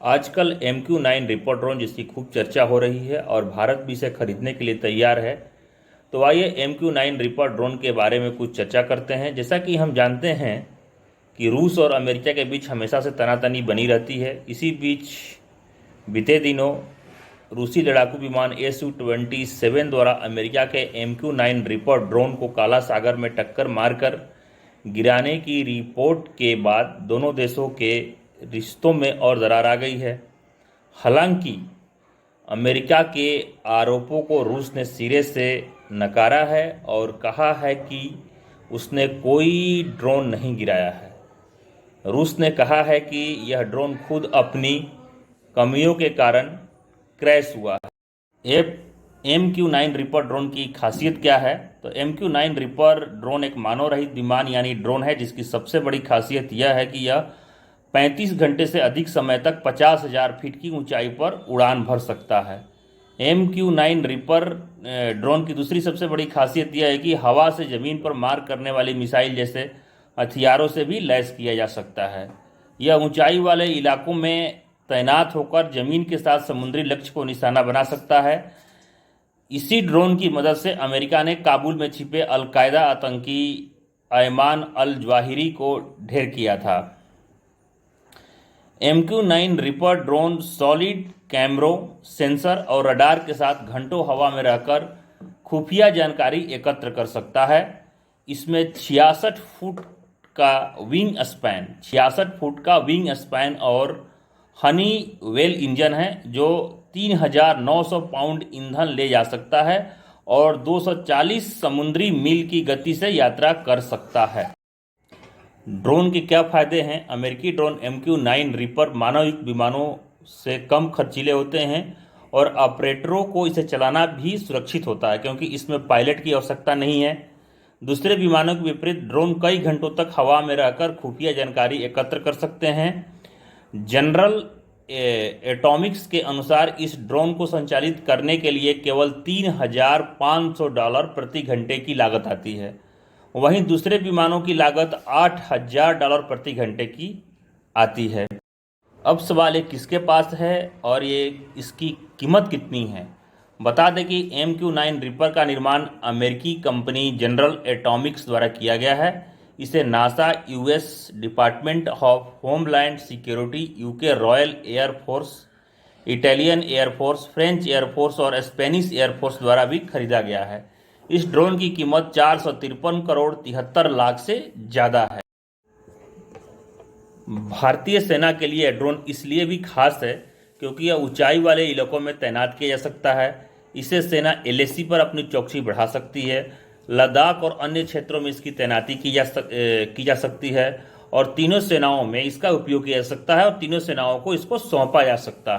आजकल MQ-9 ripper drone जिसकी खूब चर्चा हो रही है और भारत भी इसे खरीदने के लिए तैयार है। तो आइए MQ-9 रिपर ड्रोन के बारे में कुछ चर्चा करते हैं। जैसा कि हम जानते हैं कि रूस और अमेरिका के बीच हमेशा से तनातनी बनी रहती है। इसी बीच बीते दिनों रूसी लड़ाकू विमान Su-27 द्वारा अमेरिका के MQ-9 रिपर ड्रोन को काला सागर में टक्कर मारकर गिराने की रिपोर्ट के बाद दोनों देशों के रिश्तों में और दरार आ गई है। हालांकि अमेरिका के आरोपों को रूस ने सिरे से नकारा है और कहा है कि उसने कोई ड्रोन नहीं गिराया है। रूस ने कहा है कि यह ड्रोन खुद अपनी कमियों के कारण क्रैश हुआ है। MQ-9 रिपर ड्रोन की खासियत क्या है? तो MQ-9 रिपर ड्रोन एक मानव रहित विमान यानी ड्रोन है जिसकी सबसे बड़ी खासियत यह है कि यह 35 घंटे से अधिक समय तक 50,000 फीट की ऊंचाई पर उड़ान भर सकता है। MQ-9 रिपर ड्रोन की दूसरी सबसे बड़ी खासियत यह है कि हवा से ज़मीन पर मार करने वाली मिसाइल जैसे हथियारों से भी लैस किया जा सकता है। यह ऊंचाई वाले इलाकों में तैनात होकर ज़मीन के साथ समुद्री लक्ष्य को निशाना बना सकता है। इसी ड्रोन की मदद से अमेरिका ने काबुल में छिपे अलकायदा आतंकी अयमान अल जवाहिरी को ढेर किया था। MQ-9 रिपर ड्रोन सॉलिड कैमरों, सेंसर और रडार के साथ घंटों हवा में रहकर खुफिया जानकारी एकत्र कर सकता है। इसमें 66 फुट का विंग स्पैन और हनी वेल इंजन है जो 3,900 पाउंड ईंधन ले जा सकता है और 240 समुद्री मील की गति से यात्रा कर सकता है। ड्रोन के क्या फ़ायदे हैं? अमेरिकी ड्रोन MQ-9 रिपर मानवयुक्त विमानों से कम खर्चीले होते हैं और ऑपरेटरों को इसे चलाना भी सुरक्षित होता है क्योंकि इसमें पायलट की आवश्यकता नहीं है। दूसरे विमानों के विपरीत ड्रोन कई घंटों तक हवा में रहकर खुफिया जानकारी एकत्र कर सकते हैं। जनरल एटॉमिक्स के अनुसार इस ड्रोन को संचालित करने के लिए केवल $3,500 प्रति घंटे की लागत आती है। वहीं दूसरे विमानों की लागत $8,000 प्रति घंटे की आती है। अब सवाल है किसके पास है और ये इसकी कीमत कितनी है। बता दें कि MQ-9 रिपर का निर्माण अमेरिकी कंपनी जनरल एटॉमिक्स द्वारा किया गया है। इसे NASA, US department of homeland security, UK royal air force, Italian air force, French air force और स्पेनिश एयरफोर्स द्वारा भी खरीदा गया है। इस ड्रोन की कीमत 453 करोड़ 73 लाख से ज़्यादा है। भारतीय सेना के लिए ड्रोन इसलिए भी खास है क्योंकि यह ऊंचाई वाले इलाकों में तैनात किया जा सकता है। इससे सेना LAC पर अपनी चौकसी बढ़ा सकती है। लद्दाख और अन्य क्षेत्रों में इसकी तैनाती की जा सकती है और तीनों सेनाओं में इसका उपयोग किया जा सकता है और तीनों सेनाओं को इसको सौंपा जा सकता है।